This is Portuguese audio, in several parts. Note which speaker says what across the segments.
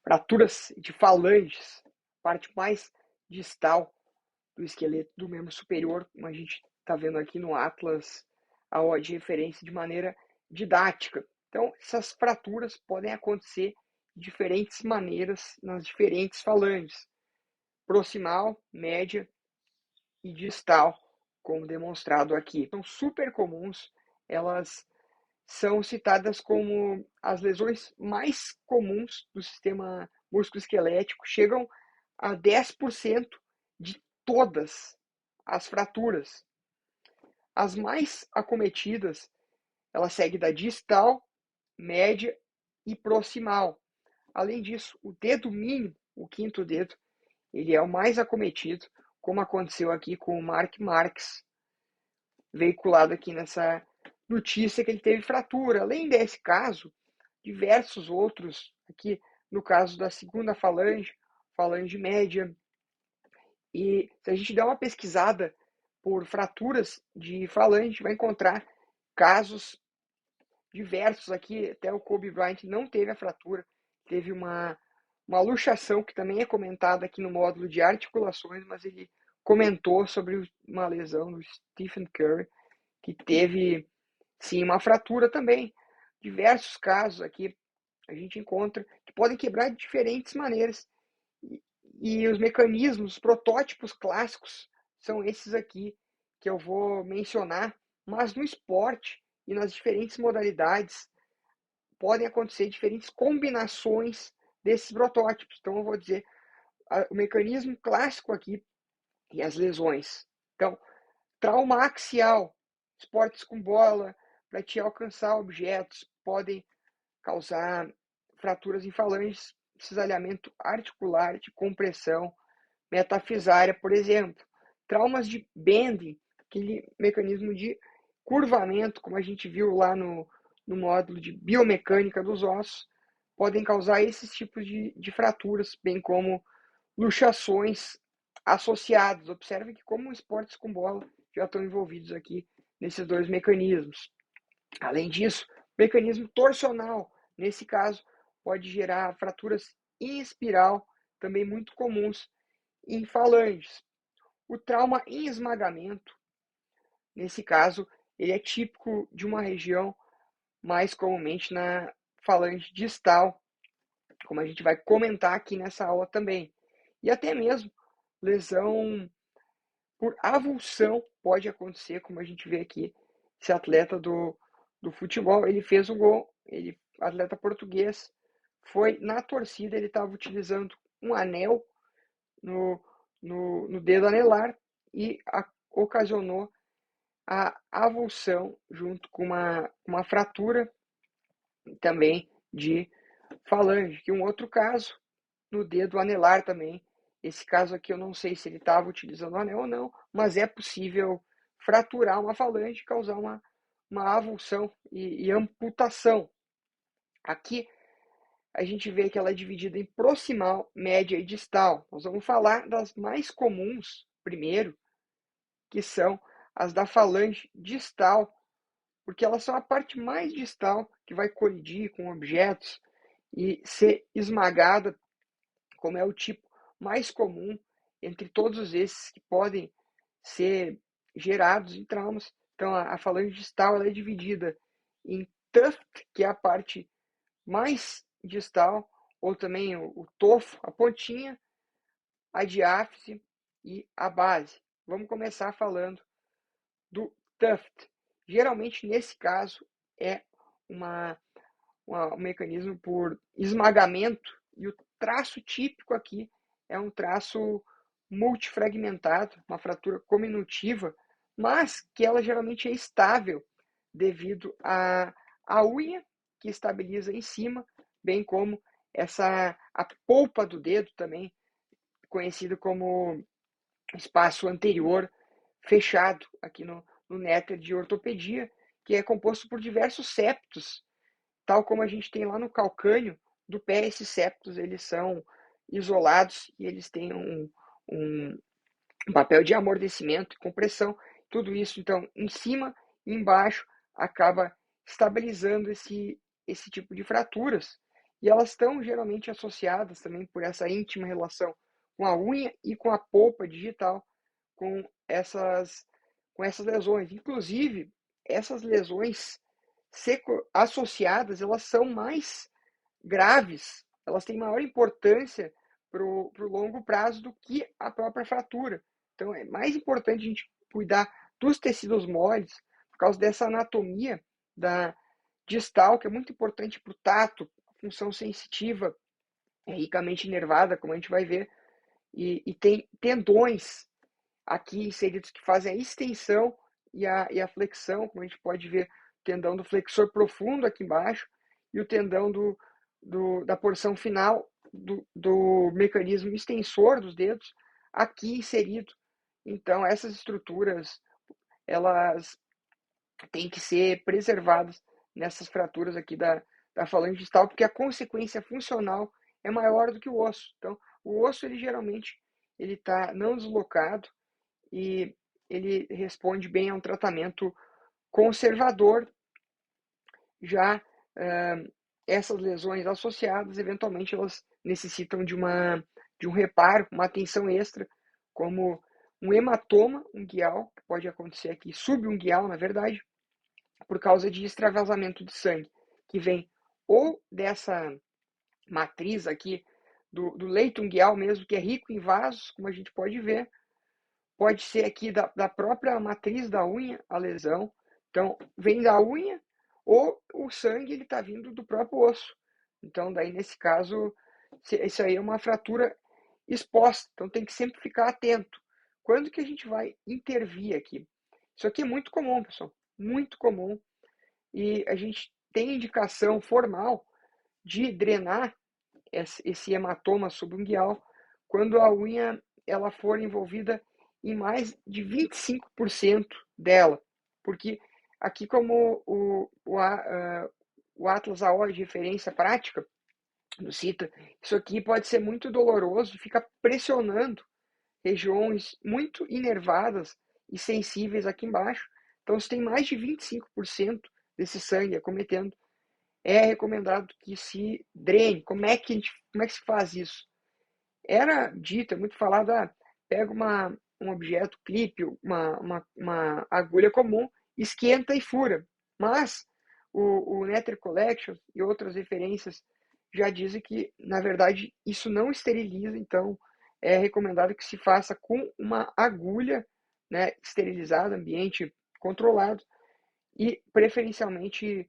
Speaker 1: fraturas de falanges, parte mais distal do esqueleto do membro superior, como a gente está vendo aqui no Atlas, a de referência de maneira didática. Então, essas fraturas podem acontecer de diferentes maneiras nas diferentes falanges, proximal, média e distal, como demonstrado aqui. São super comuns, elas são citadas como as lesões mais comuns do sistema musculoesquelético, chegam a 10% de todas as fraturas. As mais acometidas, ela segue da distal, média e proximal. Além disso, o dedo mínimo, o quinto dedo, ele é o mais acometido, como aconteceu aqui com o Mark Marques, veiculado aqui nessa notícia que ele teve fratura. Além desse caso, diversos outros, aqui no caso da segunda falange, falange média. E se a gente der uma pesquisada por fraturas de falange, a gente vai encontrar casos diversos aqui. Até o Kobe Bryant não teve a fratura, teve uma luxação, que também é comentada aqui no módulo de articulações, mas ele comentou sobre uma lesão do Stephen Curry, que teve, sim, uma fratura também. Diversos casos aqui a gente encontra que podem quebrar de diferentes maneiras. E os mecanismos, os protótipos clássicos são esses aqui que eu vou mencionar, mas no esporte e nas diferentes modalidades podem acontecer diferentes combinações desses protótipos. Então eu vou dizer o mecanismo clássico aqui e as lesões. Então, trauma axial, esportes com bola, para te alcançar objetos, podem causar fraturas em falanges, cisalhamento articular, de compressão, metafisária, por exemplo. Traumas de bending, aquele mecanismo de curvamento, como a gente viu lá no módulo de biomecânica dos ossos, podem causar esses tipos de fraturas, bem como luxações associadas. Observe que como esportes com bola já estão envolvidos aqui nesses dois mecanismos. Além disso, mecanismo torsional, nesse caso, pode gerar fraturas em espiral, também muito comuns em falanges. O trauma em esmagamento, nesse caso, ele é típico de uma região mais comumente na falange distal, como a gente vai comentar aqui nessa aula também. E até mesmo lesão por avulsão pode acontecer, como a gente vê aqui, esse atleta do futebol, ele fez um gol, ele, atleta português, foi na torcida, ele estava utilizando um anel no dedo anelar e ocasionou a avulsão junto com uma fratura também de falange. E um outro caso no dedo anelar também. Esse caso aqui eu não sei se ele estava utilizando o anel ou não, mas é possível fraturar uma falange e causar uma avulsão e amputação. Aqui a gente vê que ela é dividida em proximal, média e distal. Nós vamos falar das mais comuns primeiro, que são as da falange distal, porque elas são a parte mais distal que vai colidir com objetos e ser esmagada, como é o tipo mais comum entre todos esses que podem ser gerados em traumas. Então, a falange distal ela é dividida em tuft, que é a parte mais distal, ou também o tofo, a pontinha, a diáfise e a base. Vamos começar falando do tuft. Geralmente, nesse caso, é um mecanismo por esmagamento, e o traço típico aqui é um traço multifragmentado, uma fratura cominutiva, mas que ela geralmente é estável devido à unha que estabiliza em cima, bem como a polpa do dedo também, conhecido como espaço anterior fechado aqui no néter de ortopedia, que é composto por diversos septos, tal como a gente tem lá no calcânio do pé. Esses septos eles são isolados e eles têm um papel de amortecimento e compressão. Tudo isso, então, em cima e embaixo, acaba estabilizando esse tipo de fraturas. e elas estão geralmente associadas também por essa íntima relação com a unha e com a polpa digital, com essas, com essas lesões. Inclusive, essas lesões associadas, elas são mais graves, elas têm maior importância para o longo prazo do que a própria fratura. Então, é mais importante a gente cuidar dos tecidos moles, por causa dessa anatomia da distal, que é muito importante para o tato, função sensitiva, é ricamente inervada, como a gente vai ver, e tem tendões aqui inseridos que fazem a extensão e a flexão, como a gente pode ver, o tendão do flexor profundo aqui embaixo e o tendão da porção final do mecanismo extensor dos dedos aqui inserido. Então, essas estruturas, elas têm que ser preservadas nessas fraturas aqui da falange distal, porque a consequência funcional é maior do que o osso. Então, o osso, ele geralmente ele está não deslocado e ele responde bem a um tratamento conservador. Já essas lesões associadas, eventualmente, elas necessitam de um reparo, uma atenção extra, como um hematoma unguial, que pode acontecer aqui, subunguial, na verdade, por causa de extravasamento de sangue, que vem ou dessa matriz aqui do leito unguial mesmo, que é rico em vasos, como a gente pode ver, pode ser aqui da própria matriz da unha a lesão, então vem da unha ou o sangue ele está vindo do próprio osso. Então daí nesse caso, isso aí é uma fratura exposta, então tem que sempre ficar atento. Quando que a gente vai intervir aqui? Isso aqui é muito comum, pessoal, muito comum, e a gente tem indicação formal de drenar esse hematoma subunguial quando a unha ela for envolvida em mais de 25% dela, porque aqui como o Atlas AO de referência prática do CITA, isso aqui pode ser muito doloroso, fica pressionando regiões muito inervadas e sensíveis aqui embaixo. Então, se tem mais de 25% desse sangue acometendo, é recomendado que se drene. Como é que se faz isso? Era dito, é muito falado, pega um objeto, clipe, uma agulha comum, esquenta e fura. Mas o Nether Collection e outras referências já dizem que, na verdade, isso não esteriliza, então é recomendado que se faça com uma agulha, né, esterilizada, ambiente controlado, e preferencialmente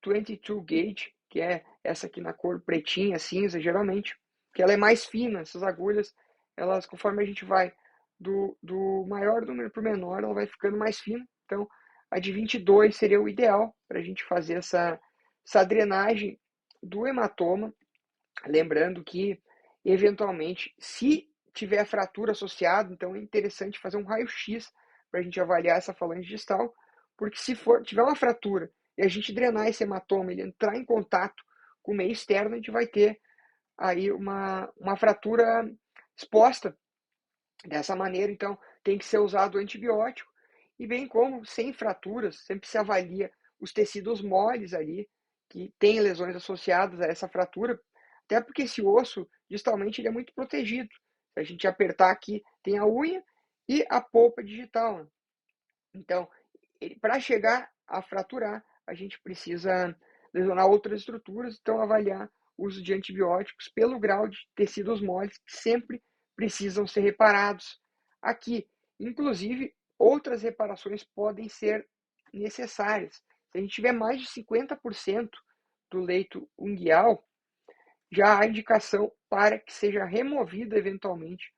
Speaker 1: 22 gauge, que é essa aqui na cor pretinha, cinza, geralmente, que ela é mais fina, essas agulhas, elas, conforme a gente vai do maior número para o menor, ela vai ficando mais fina, então a de 22 seria o ideal para a gente fazer essa drenagem do hematoma, lembrando que, eventualmente, se tiver fratura associada, então é interessante fazer um raio-x para a gente avaliar essa falange distal, porque se tiver uma fratura e a gente drenar esse hematoma, ele entrar em contato com o meio externo, a gente vai ter aí uma fratura exposta dessa maneira. Então, tem que ser usado o antibiótico, e bem como, sem fraturas, sempre se avalia os tecidos moles ali, que têm lesões associadas a essa fratura, até porque esse osso, distalmente, ele é muito protegido. Se a gente apertar aqui, tem a unha e a polpa digital, né? Então, para chegar a fraturar, a gente precisa lesionar outras estruturas, então avaliar o uso de antibióticos pelo grau de tecidos moles que sempre precisam ser reparados aqui. Inclusive, outras reparações podem ser necessárias. Se a gente tiver mais de 50% do leito unguial, já há indicação para que seja removida eventualmente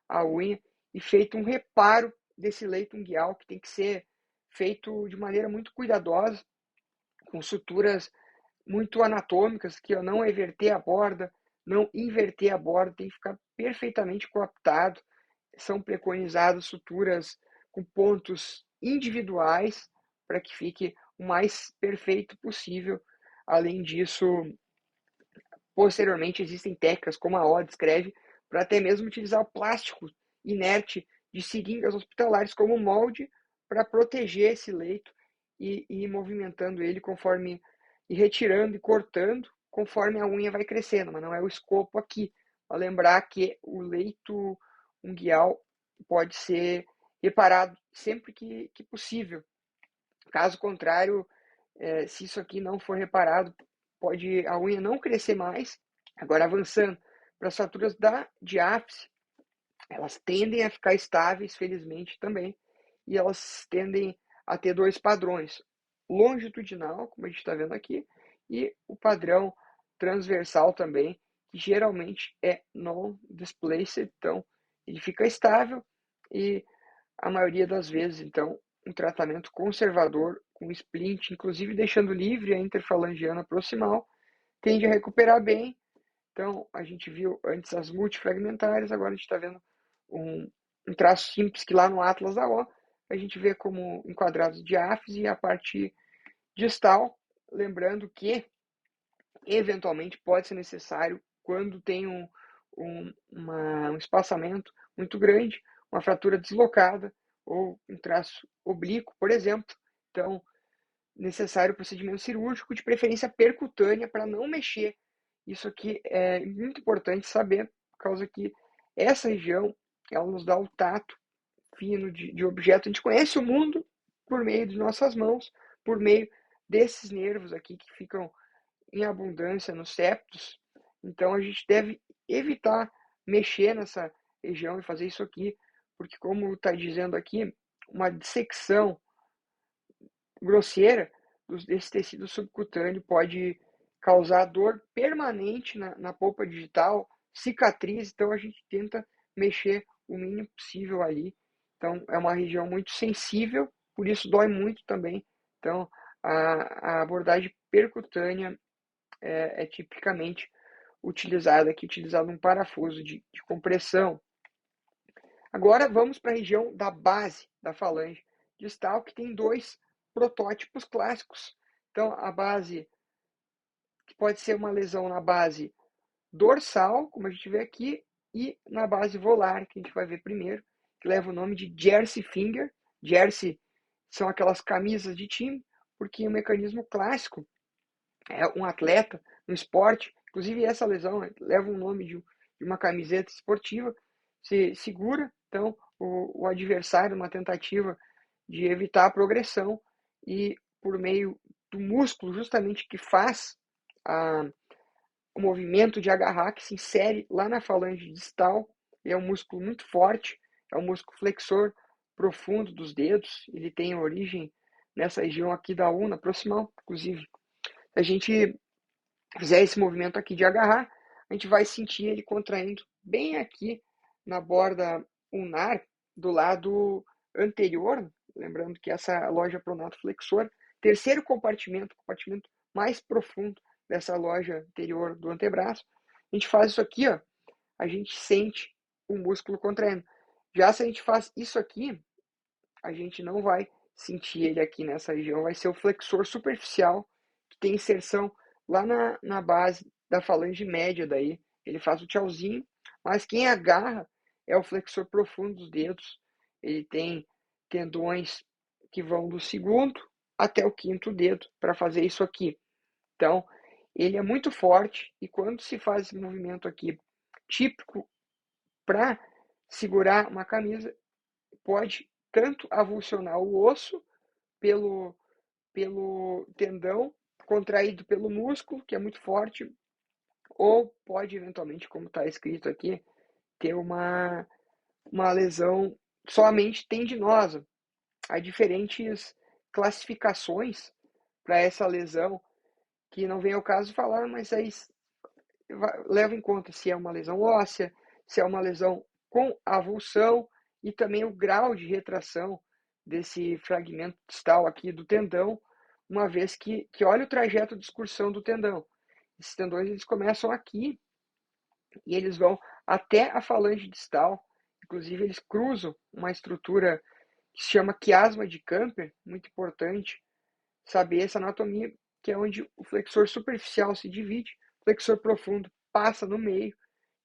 Speaker 1: a unha e feito um reparo desse leito unguial, que tem que ser feito de maneira muito cuidadosa, com suturas muito anatômicas, que não everter a borda, não inverter a borda, tem que ficar perfeitamente coaptado. São preconizadas suturas com pontos individuais para que fique o mais perfeito possível. Além disso, posteriormente existem técnicas, como a O descreve, para até mesmo utilizar o plástico inerte de seringas hospitalares como molde para proteger esse leito e ir movimentando ele conforme, e retirando e cortando conforme a unha vai crescendo, mas não é o escopo aqui. Vou lembrar que o leito unguial pode ser reparado sempre que possível. Caso contrário, se isso aqui não for reparado, pode a unha não crescer mais. Agora, avançando para as fraturas da diáfise, elas tendem a ficar estáveis, felizmente também, e elas tendem a ter dois padrões: longitudinal, como a gente está vendo aqui, e o padrão transversal também, que geralmente é non-displaced, então ele fica estável e a maioria das vezes, então, um tratamento conservador com splint, inclusive deixando livre a interfalangiana proximal, tende a recuperar bem. Então, a gente viu antes as multifragmentárias, agora a gente está vendo um traço simples que lá no Atlas da O, a gente vê como enquadrados diáfise e a parte distal, lembrando que, eventualmente, pode ser necessário, quando tem um espaçamento muito grande, uma fratura deslocada ou um traço oblíquo, por exemplo. Então, necessário procedimento cirúrgico, de preferência percutânea, para não mexer. Isso aqui é muito importante saber, por causa que essa região, ela nos dá o tato fino de objeto. A gente conhece o mundo por meio de nossas mãos, por meio desses nervos aqui que ficam em abundância nos septos. Então a gente deve evitar mexer nessa região e fazer isso aqui, porque, como está dizendo aqui, uma dissecção grosseira desse tecido subcutâneo pode causar dor permanente na polpa digital, cicatriz. Então a gente tenta mexer o mínimo possível ali. Então é uma região muito sensível, por isso dói muito também. Então a abordagem percutânea é tipicamente utilizada aqui, utilizado um parafuso de compressão. Agora vamos para a região da base da falange distal, que tem dois protótipos clássicos. Então, a base, que pode ser uma lesão na base dorsal, como a gente vê aqui, e na base volar, que a gente vai ver primeiro, que leva o nome de jersey finger. Jersey são aquelas camisas de time, porque o mecanismo clássico é um atleta no esporte, inclusive essa lesão leva o nome de uma camiseta esportiva, se segura, então, o adversário, uma tentativa de evitar a progressão, e por meio do músculo justamente que faz o movimento de agarrar, que se insere lá na falange distal, é um músculo muito forte, é um músculo flexor profundo dos dedos, ele tem origem nessa região aqui da ulna proximal, inclusive. Se a gente fizer esse movimento aqui de agarrar, a gente vai sentir ele contraindo bem aqui na borda ulnar, do lado anterior, lembrando que essa loja pronato flexor, terceiro compartimento mais profundo dessa loja anterior do antebraço. A gente faz isso aqui, ó, a gente sente o músculo contraindo. Já se a gente faz isso aqui, a gente não vai sentir ele aqui nessa região, vai ser o flexor superficial, que tem inserção lá na base da falange média daí. Ele faz o tchauzinho, mas quem agarra é o flexor profundo dos dedos. Ele tem tendões que vão do segundo até o quinto dedo para fazer isso aqui. Então, ele é muito forte, e quando se faz esse movimento aqui, típico para segurar uma camisa, pode tanto avulsionar o osso pelo tendão, contraído pelo músculo, que é muito forte, ou pode eventualmente, como está escrito aqui, ter uma lesão somente tendinosa. Há diferentes classificações para essa lesão, que não vem ao caso falar, mas aí leva em conta se é uma lesão óssea, se é uma lesão com avulsão, e também o grau de retração desse fragmento distal aqui do tendão, uma vez que olha o trajeto de excursão do tendão. Esses tendões, eles começam aqui e eles vão até a falange distal. Inclusive, eles cruzam uma estrutura que se chama quiasma de Camper, muito importante saber essa anatomia, que é onde o flexor superficial se divide, o flexor profundo passa no meio.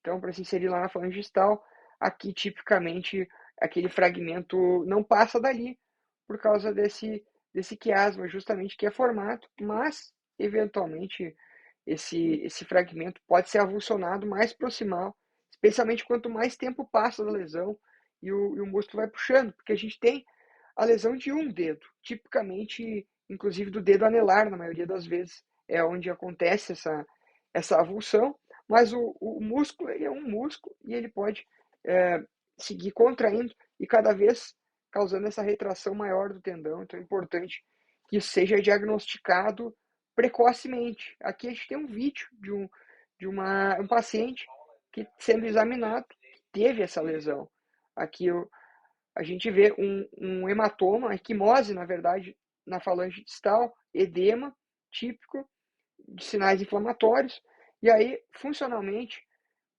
Speaker 1: Então, para se inserir lá na falange distal, aqui tipicamente aquele fragmento não passa dali, por causa desse quiasma, justamente, que é formado, mas eventualmente esse fragmento pode ser avulsionado mais proximal, especialmente quanto mais tempo passa da lesão e o músculo vai puxando, porque a gente tem a lesão de um dedo, tipicamente, inclusive do dedo anelar, na maioria das vezes, é onde acontece essa avulsão, mas o músculo ele é um músculo e ele pode seguir contraindo e cada vez causando essa retração maior do tendão, então é importante que isso seja diagnosticado precocemente. Aqui a gente tem um vídeo de um paciente que sendo examinado que teve essa lesão. Aqui a gente vê um hematoma, uma equimose, na verdade, na falange distal, edema típico de sinais inflamatórios, e aí, funcionalmente,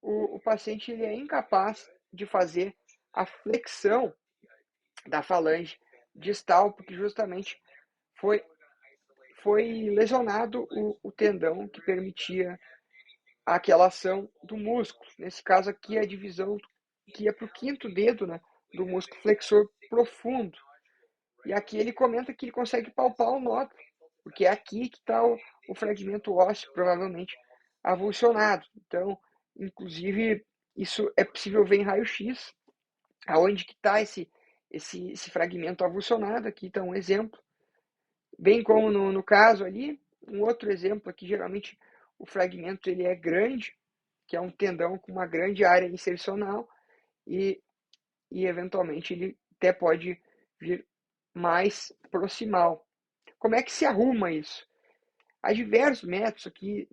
Speaker 1: o paciente ele é incapaz de fazer a flexão da falange distal, porque justamente foi foi lesionado o tendão que permitia aquela ação do músculo. Nesse caso aqui, a divisão que ia para o quinto dedo, né, do músculo flexor profundo. E aqui ele comenta que ele consegue palpar o nódulo, porque é aqui que está o fragmento ósseo, provavelmente avulsionado. Então, inclusive, isso é possível ver em raio-x, aonde que está esse fragmento avulsionado. Aqui está um exemplo. Bem como no caso ali, um outro exemplo aqui, geralmente o fragmento ele é grande, que é um tendão com uma grande área insercional e eventualmente ele até pode vir mais proximal. Como é que se arruma isso? Há diversos métodos aqui,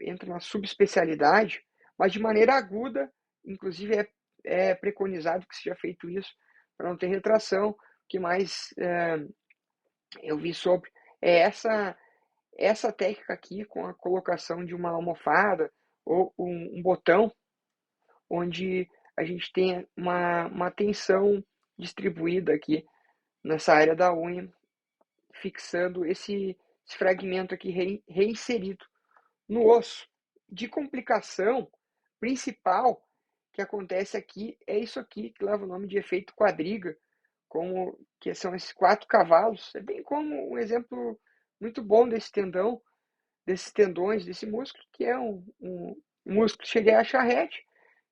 Speaker 1: entra na subespecialidade, mas de maneira aguda, inclusive é preconizado que seja feito isso para não ter retração. O que mais eu vi sobre é essa técnica aqui com a colocação de uma almofada ou um botão onde a gente tem uma tensão distribuída aqui nessa área da unha, fixando esse fragmento aqui reinserido no osso. De complicação principal que acontece aqui é isso aqui, que leva o nome de efeito quadriga, como que são esses 4 cavalos. É bem como um exemplo muito bom desse tendão, desses tendões, desse músculo, que é um músculo que chega à charrete,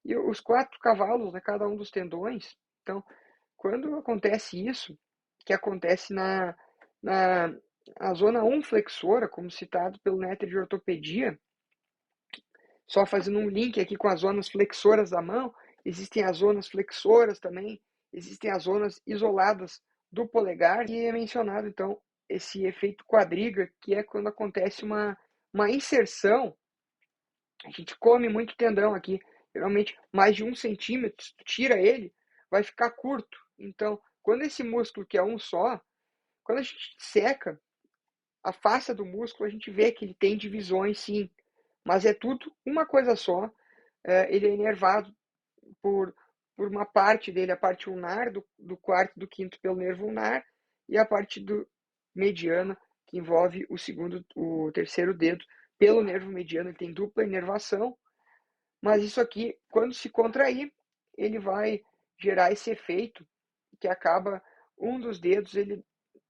Speaker 1: e os 4 cavalos, né, cada um dos tendões. Então, quando acontece isso, que acontece na zona 1 flexora, como citado pelo Netter de ortopedia, só fazendo um link aqui com as zonas flexoras da mão, existem as zonas flexoras também, existem as zonas isoladas do polegar, e é mencionado então esse efeito quadriga, que é quando acontece uma inserção. A gente come muito tendão aqui, geralmente mais de 1 centímetro, se tu tira ele, vai ficar curto. Então, quando esse músculo que é um só, quando a gente seca a face do músculo, a gente vê que ele tem divisões sim, mas é tudo uma coisa só. Ele é inervado por, por uma parte dele, a parte ulnar, do quarto e do quinto pelo nervo ulnar, e a parte do mediana, que envolve o terceiro dedo, pelo nervo mediano. Ele tem dupla inervação, mas isso aqui, quando se contrair, ele vai gerar esse efeito que acaba um dos dedos ele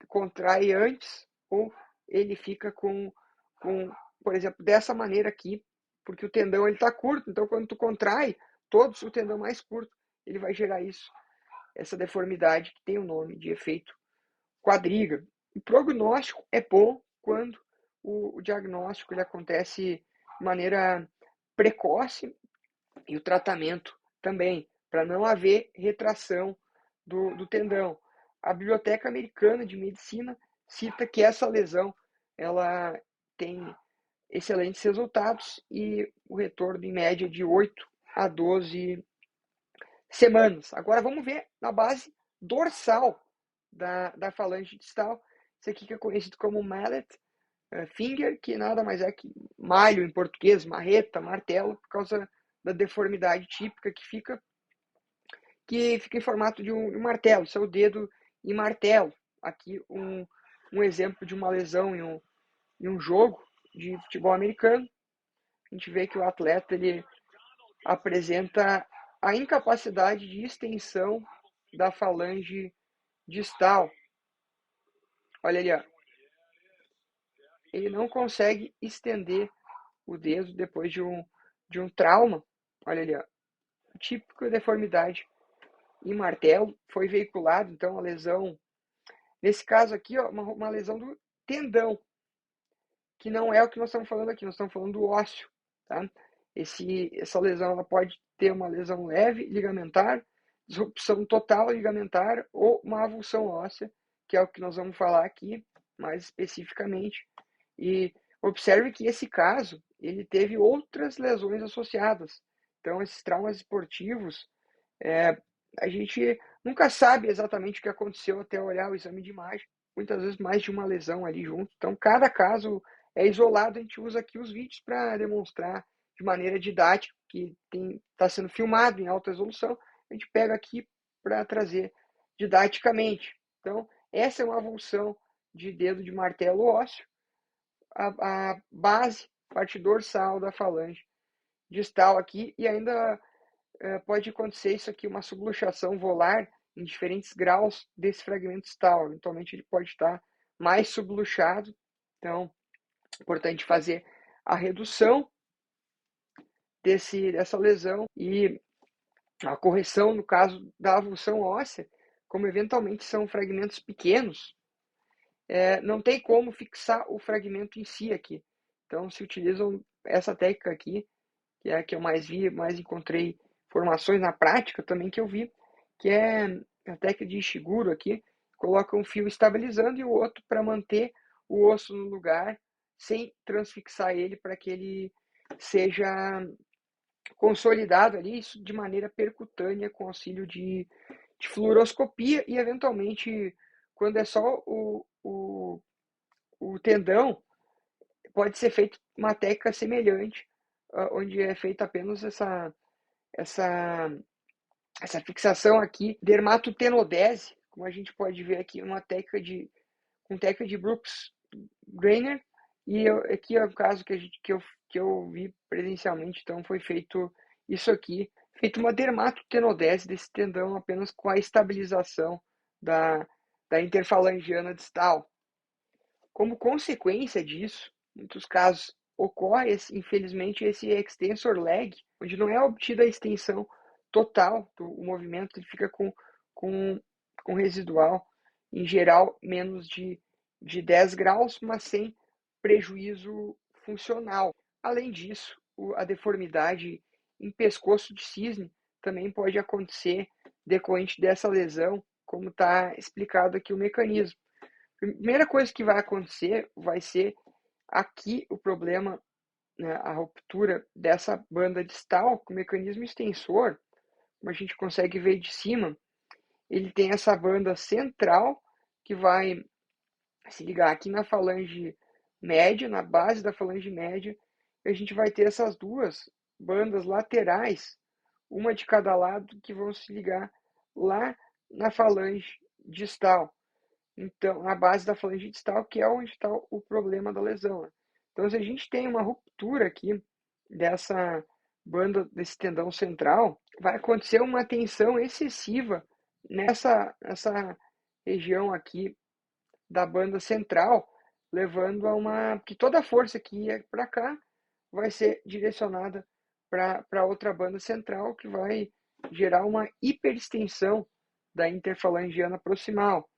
Speaker 1: contrai antes ou ele fica com, por exemplo, dessa maneira aqui, porque o tendão ele está curto, então quando tu contrai todos o tendão mais curto, ele vai gerar isso, essa deformidade que tem o nome de efeito quadriga. O prognóstico é bom quando o diagnóstico ele acontece de maneira precoce e o tratamento também, para não haver retração do tendão. A Biblioteca Americana de Medicina cita que essa lesão ela tem excelentes resultados e o retorno em média de 8 a 12 semanas. Agora vamos ver na base dorsal da falange distal. Isso aqui que é conhecido como mallet finger, que nada mais é que malho em português, marreta, martelo, por causa da deformidade típica que fica em formato de um martelo, seu dedo em martelo. Aqui um exemplo de uma lesão em um jogo de futebol americano. A gente vê que o atleta ele apresenta a incapacidade de extensão da falange distal. Olha ali, ó. Ele não consegue estender o dedo depois de um trauma. Olha ali, ó, típica deformidade em martelo, foi veiculado, então, a lesão, nesse caso aqui, ó, uma lesão do tendão, que não é o que nós estamos falando aqui, nós estamos falando do ósseo, tá? Essa lesão ela pode ter uma lesão leve ligamentar, disrupção total ligamentar ou uma avulsão óssea, que é o que nós vamos falar aqui mais especificamente. E observe que esse caso, ele teve outras lesões associadas. Então, esses traumas esportivos, a gente nunca sabe exatamente o que aconteceu até olhar o exame de imagem. Muitas vezes mais de uma lesão ali junto. Então, cada caso é isolado. A gente usa aqui os vídeos para demonstrar de maneira didática, que está sendo filmado em alta resolução. A gente pega aqui para trazer didaticamente. Então, essa é uma avulsão de dedo de martelo ósseo. A base, parte dorsal da falange distal aqui, e ainda pode acontecer isso aqui, uma subluxação volar em diferentes graus desse fragmento distal. Eventualmente ele pode estar mais subluxado, então é importante fazer a redução dessa lesão e a correção no caso da avulsão óssea, como eventualmente são fragmentos pequenos, não tem como fixar o fragmento em si aqui. Então se utilizam essa técnica aqui, que é a que eu mais vi, mais encontrei formações na prática também que eu vi, que é a técnica de Ishiguro aqui, coloca um fio estabilizando e o outro para manter o osso no lugar, sem transfixar ele para que ele seja consolidado ali, isso de maneira percutânea com auxílio de fluoroscopia e eventualmente, quando é só o tendão, pode ser feito uma técnica semelhante, onde é feita apenas essa, essa fixação aqui, dermatotenodese, como a gente pode ver aqui, com técnica de Brooks Grainer, e aqui é o caso que eu vi presencialmente, então foi feito isso aqui, feito uma dermatotenodese desse tendão apenas com a estabilização da interfalangiana distal. Como consequência disso, em muitos casos ocorre, infelizmente, esse extensor lag, onde não é obtida a extensão total do movimento, ele fica com residual, em geral, menos de 10 graus, mas sem prejuízo funcional. Além disso, a deformidade em pescoço de cisne também pode acontecer decorrente dessa lesão, como está explicado aqui o mecanismo. A primeira coisa que vai acontecer vai ser aqui o problema, né, a ruptura dessa banda distal com o mecanismo extensor, como a gente consegue ver de cima, ele tem essa banda central que vai se ligar aqui na falange média, na base da falange média, e a gente vai ter essas duas bandas laterais, uma de cada lado, que vão se ligar lá na falange distal. Então, na base da falange distal, que é onde está o problema da lesão. Então, se a gente tem uma ruptura aqui dessa banda, desse tendão central, vai acontecer uma tensão excessiva nessa região aqui da banda central, levando a que toda a força que ia para cá vai ser direcionada para outra banda central, que vai gerar uma hiperextensão da interfalangiana proximal.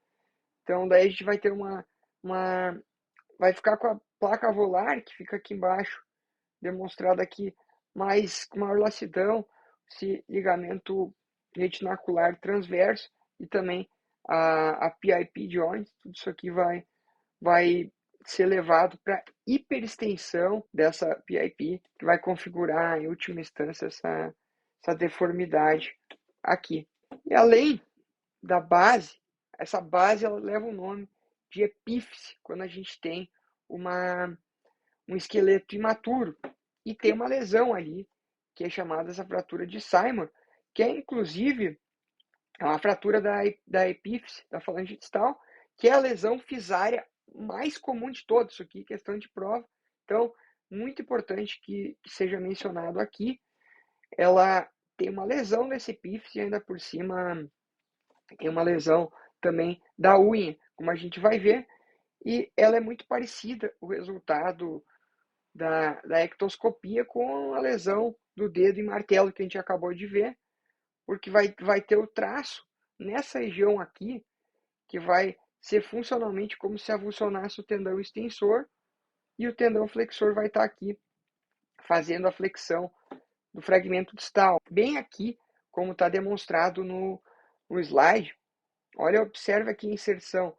Speaker 1: Então, daí a gente vai ter vai ficar com a placa volar, que fica aqui embaixo, demonstrada aqui, mais com maior lacidão, esse ligamento retinacular transverso e também a PIP joint, tudo isso aqui vai ser levado para hiperextensão dessa PIP, que vai configurar, em última instância, essa deformidade aqui. E além da base, essa base ela leva o nome de epífise, quando a gente tem um esqueleto imaturo e tem uma lesão ali, que é chamada essa fratura de Simon, que é inclusive uma fratura da epífise, da falange distal, que é a lesão fisária mais comum de todos, isso aqui, questão de prova. Então, muito importante que seja mencionado aqui, ela tem uma lesão nesse epífise e ainda por cima tem uma lesão também da unha, como a gente vai ver, e ela é muito parecida, o resultado da ectoscopia com a lesão do dedo em martelo que a gente acabou de ver, porque vai ter o traço nessa região aqui que vai ser funcionalmente como se avulsionasse o tendão extensor e o tendão flexor vai estar aqui fazendo a flexão do fragmento distal. Bem aqui, como está demonstrado no slide, olha, observe aqui a inserção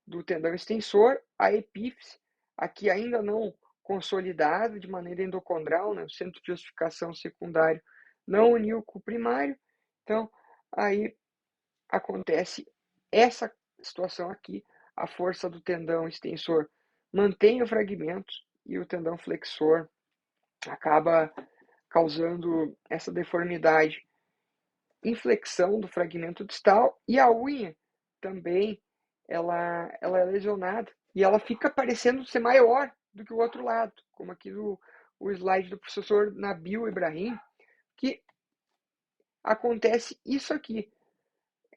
Speaker 1: do tendão extensor, a epífise, aqui ainda não consolidada de maneira endocondral, né? O centro de ossificação secundário não uniu com o primário, então aí acontece essa situação aqui, a força do tendão extensor mantém o fragmento e o tendão flexor acaba causando essa deformidade, inflexão do fragmento distal, e a unha também ela é lesionada e ela fica parecendo ser maior do que o outro lado, como aqui o slide do professor Nabil Ibrahim, que acontece isso aqui.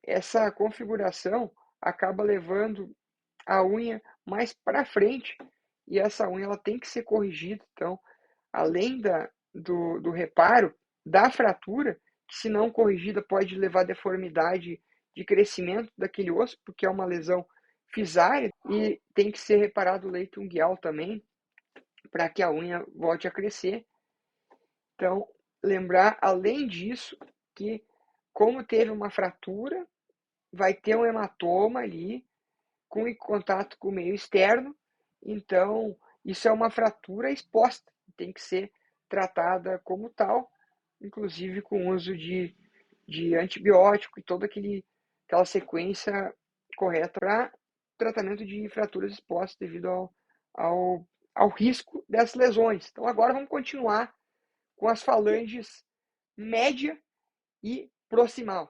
Speaker 1: Essa configuração acaba levando a unha mais para frente e essa unha ela tem que ser corrigida. Então, além do reparo da fratura, que se não corrigida pode levar a deformidade de crescimento daquele osso, porque é uma lesão fisária, e tem que ser reparado o leito unguial também, para que a unha volte a crescer. Então, lembrar, além disso, que como teve uma fratura, vai ter um hematoma ali, com contato com o meio externo, então isso é uma fratura exposta, tem que ser tratada como tal, inclusive com o uso de antibiótico e toda aquela sequência correta para tratamento de fraturas expostas devido ao risco dessas lesões. Então agora vamos continuar com as falanges média e proximal.